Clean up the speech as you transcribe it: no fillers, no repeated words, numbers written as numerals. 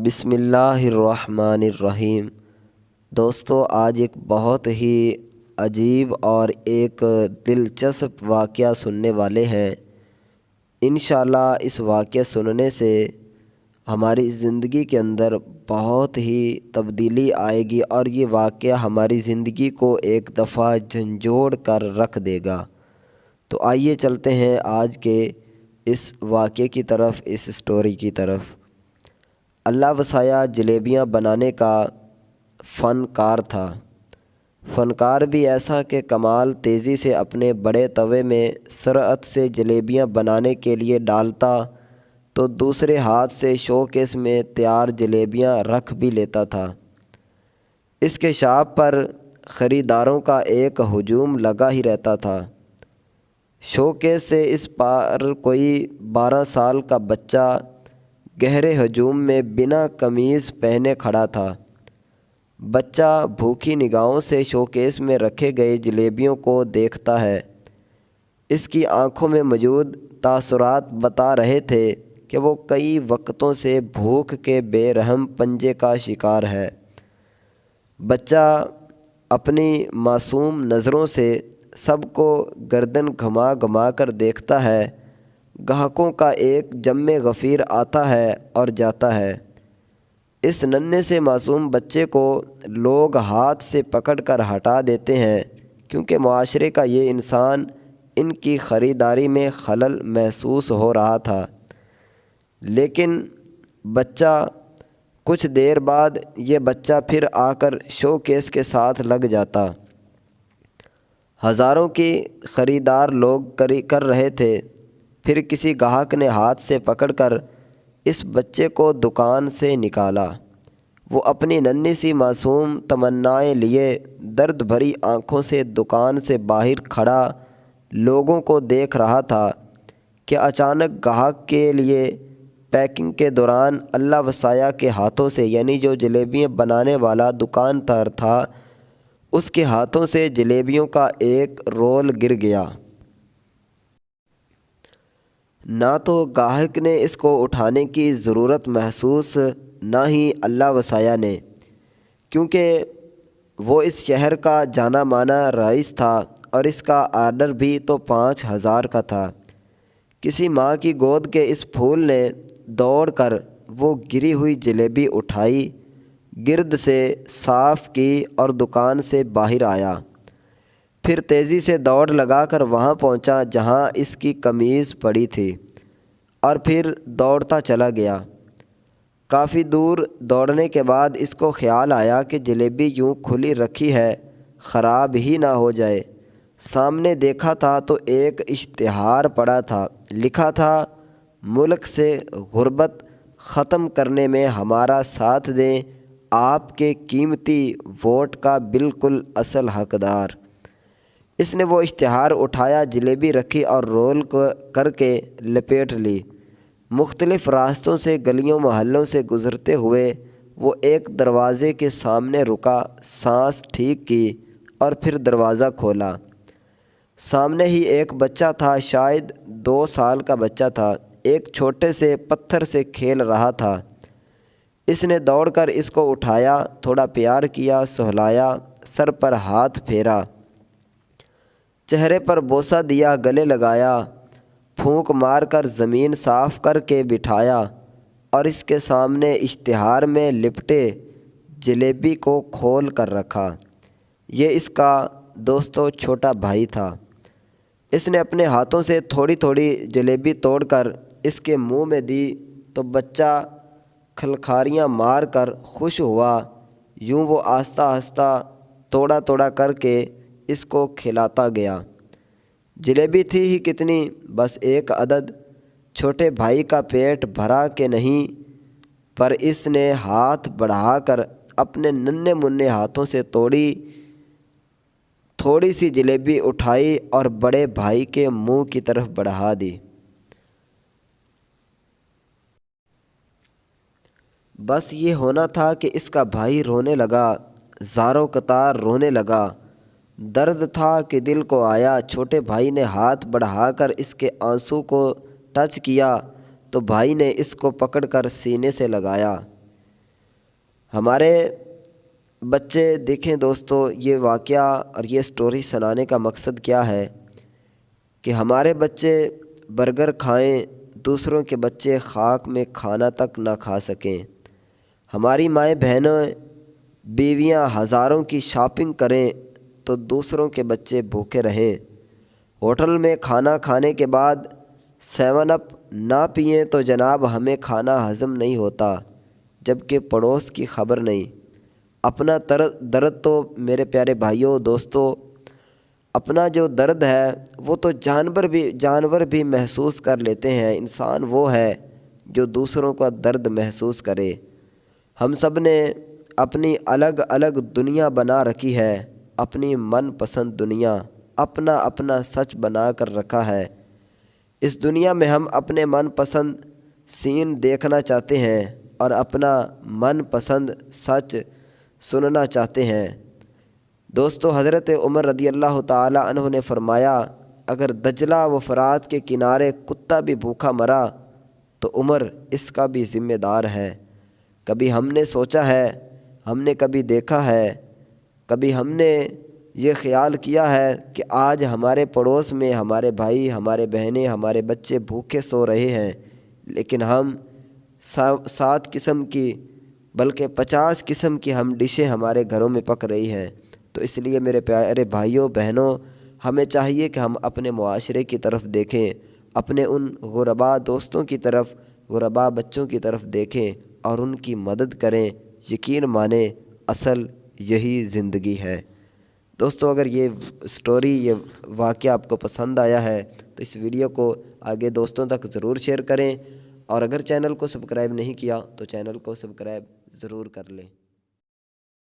بسم اللہ الرحمن الرحیم۔ دوستو، آج ایک بہت ہی عجیب اور ایک دلچسپ واقعہ سننے والے ہیں۔ انشاءاللہ اس واقعہ سننے سے ہماری زندگی کے اندر بہت ہی تبدیلی آئے گی اور یہ واقعہ ہماری زندگی کو ایک دفعہ جھنجھوڑ کر رکھ دے گا۔ تو آئیے چلتے ہیں آج کے اس واقعے کی طرف، اس سٹوری کی طرف۔ اللہ وسعہ جلیبیاں بنانے کا فنکار تھا۔ فنکار بھی ایسا کہ کمال تیزی سے اپنے بڑے توے میں سرعت سے جلیبیاں بنانے کے لیے ڈالتا تو دوسرے ہاتھ سے شوکیس میں تیار جلیبیاں رکھ بھی لیتا تھا۔ اس کے شاپ پر خریداروں کا ایک ہجوم لگا ہی رہتا تھا۔ شوکیس سے اس پار کوئی 12 سال کا بچہ گہرے ہجوم میں بنا قمیض پہنے کھڑا تھا۔ بچہ بھوکی نگاہوں سے شوکیس میں رکھے گئے جلیبیوں کو دیکھتا ہے۔ اس کی آنکھوں میں موجود تاثرات بتا رہے تھے کہ وہ کئی وقتوں سے بھوک کے بے رحم پنجے کا شکار ہے۔ بچہ اپنی معصوم نظروں سے سب کو گردن گھما گھما کر دیکھتا ہے۔ گاہکوں کا ایک جم غفیر آتا ہے اور جاتا ہے۔ اس ننھے سے معصوم بچے کو لوگ ہاتھ سے پکڑ کر ہٹا دیتے ہیں کیونکہ معاشرے کا یہ انسان ان کی خریداری میں خلل محسوس ہو رہا تھا۔ لیکن کچھ دیر بعد یہ بچہ پھر آ کر شو کیس کے ساتھ لگ جاتا۔ ہزاروں کی خریدار لوگ کر رہے تھے۔ پھر کسی گاہک نے ہاتھ سے پکڑ کر اس بچے کو دکان سے نکالا۔ وہ اپنی ننھی سی معصوم تمنائیں لیے درد بھری آنکھوں سے دکان سے باہر کھڑا لوگوں کو دیکھ رہا تھا کہ اچانک گاہک کے لیے پیکنگ کے دوران اللہ وسعہ کے ہاتھوں سے، یعنی جو جلیبیاں بنانے والا دکاندار تھا، اس کے ہاتھوں سے جلیبیوں کا ایک رول گر گیا۔ نہ تو گاہک نے اس کو اٹھانے کی ضرورت محسوس نہ ہی اللہ وسعہ نے، کیونکہ وہ اس شہر کا جانا مانا رئیس تھا اور اس کا آرڈر بھی تو 5000 کا تھا۔ کسی ماں کی گود کے اس پھول نے دوڑ کر وہ گری ہوئی جلیبی اٹھائی، گرد سے صاف کی اور دکان سے باہر آیا۔ پھر تیزی سے دوڑ لگا کر وہاں پہنچا جہاں اس کی قمیض پڑی تھی اور پھر دوڑتا چلا گیا۔ کافی دور دوڑنے کے بعد اس کو خیال آیا کہ جلیبی یوں کھلی رکھی ہے، خراب ہی نہ ہو جائے۔ سامنے دیکھا تھا تو ایک اشتہار پڑا تھا، لکھا تھا، ملک سے غربت ختم کرنے میں ہمارا ساتھ دیں، آپ کے قیمتی ووٹ کا بالکل اصل حقدار۔ اس نے وہ اشتہار اٹھایا، جلیبی رکھی اور رول کر کے لپیٹ لی۔ مختلف راستوں سے، گلیوں محلوں سے گزرتے ہوئے وہ ایک دروازے کے سامنے رکا، سانس ٹھیک کی اور پھر دروازہ کھولا۔ سامنے ہی ایک بچہ تھا، شاید 2 سال کا بچہ تھا، ایک چھوٹے سے پتھر سے کھیل رہا تھا۔ اس نے دوڑ کر اس کو اٹھایا، تھوڑا پیار کیا، سہلایا، سر پر ہاتھ پھیرا، چہرے پر بوسہ دیا، گلے لگایا، پھونک مار کر زمین صاف کر کے بٹھایا اور اس کے سامنے اشتہار میں لپٹے جلیبی کو کھول کر رکھا۔ یہ اس کا دوستو چھوٹا بھائی تھا۔ اس نے اپنے ہاتھوں سے تھوڑی تھوڑی جلیبی توڑ کر اس کے منہ میں دی تو بچہ کھلکھاریاں مار کر خوش ہوا۔ یوں وہ آہستہ آہستہ توڑا توڑا کر کے اس کو کھلاتا گیا۔ جلیبی تھی ہی کتنی، بس ایک عدد۔ چھوٹے بھائی کا پیٹ بھرا کہ نہیں، پر اس نے ہاتھ بڑھا کر اپنے ننھے منھے ہاتھوں سے تھوڑی سی جلیبی اٹھائی اور بڑے بھائی کے منہ کی طرف بڑھا دی۔ بس یہ ہونا تھا کہ اس کا بھائی رونے لگا، زاروں قطار رونے لگا۔ درد تھا کہ دل کو آیا۔ چھوٹے بھائی نے ہاتھ بڑھا کر اس کے آنسو کو ٹچ کیا تو بھائی نے اس کو پکڑ کر سینے سے لگایا۔ ہمارے بچے دیکھیں دوستو، یہ واقعہ اور یہ سٹوری سنانے کا مقصد کیا ہے کہ ہمارے بچے برگر کھائیں، دوسروں کے بچے خاک میں کھانا تک نہ کھا سکیں۔ ہماری مائیں بہنیں بیویاں ہزاروں کی شاپنگ کریں تو دوسروں کے بچے بھوکے رہیں۔ ہوٹل میں کھانا کھانے کے بعد 7 اپ نہ پئیں تو جناب ہمیں کھانا ہضم نہیں ہوتا، جبکہ پڑوس کی خبر نہیں۔ اپنا درد تو میرے پیارے بھائیوں دوستو، اپنا جو درد ہے وہ تو جانور بھی محسوس کر لیتے ہیں، انسان وہ ہے جو دوسروں کا درد محسوس کرے۔ ہم سب نے اپنی الگ الگ دنیا بنا رکھی ہے، اپنی من پسند دنیا، اپنا اپنا سچ بنا کر رکھا ہے۔ اس دنیا میں ہم اپنے من پسند سین دیکھنا چاہتے ہیں اور اپنا من پسند سچ سننا چاہتے ہیں۔ دوستو، حضرت عمر رضی اللہ تعالی عنہ نے فرمایا، اگر دجلہ و فرات کے کنارے کتا بھی بھوکا مرا تو عمر اس کا بھی ذمہ دار ہے۔ کبھی ہم نے سوچا ہے، ہم نے کبھی دیکھا ہے، کبھی ہم نے یہ خیال کیا ہے کہ آج ہمارے پڑوس میں ہمارے بھائی، ہمارے بہنیں، ہمارے بچے بھوکے سو رہے ہیں، لیکن ہم 7 قسم کی بلکہ 50 قسم کی ہم ڈشیں ہمارے گھروں میں پک رہی ہیں۔ تو اس لیے میرے پیارے بھائیوں بہنوں، ہمیں چاہیے کہ ہم اپنے معاشرے کی طرف دیکھیں، اپنے ان غربا دوستوں کی طرف، غربا بچوں کی طرف دیکھیں اور ان کی مدد کریں۔ یقین مانیں، اصل یہی زندگی ہے۔ دوستو، اگر یہ سٹوری، یہ واقعہ آپ کو پسند آیا ہے تو اس ویڈیو کو آگے دوستوں تک ضرور شیئر کریں، اور اگر چینل کو سبسکرائب نہیں کیا تو چینل کو سبسکرائب ضرور کر لیں۔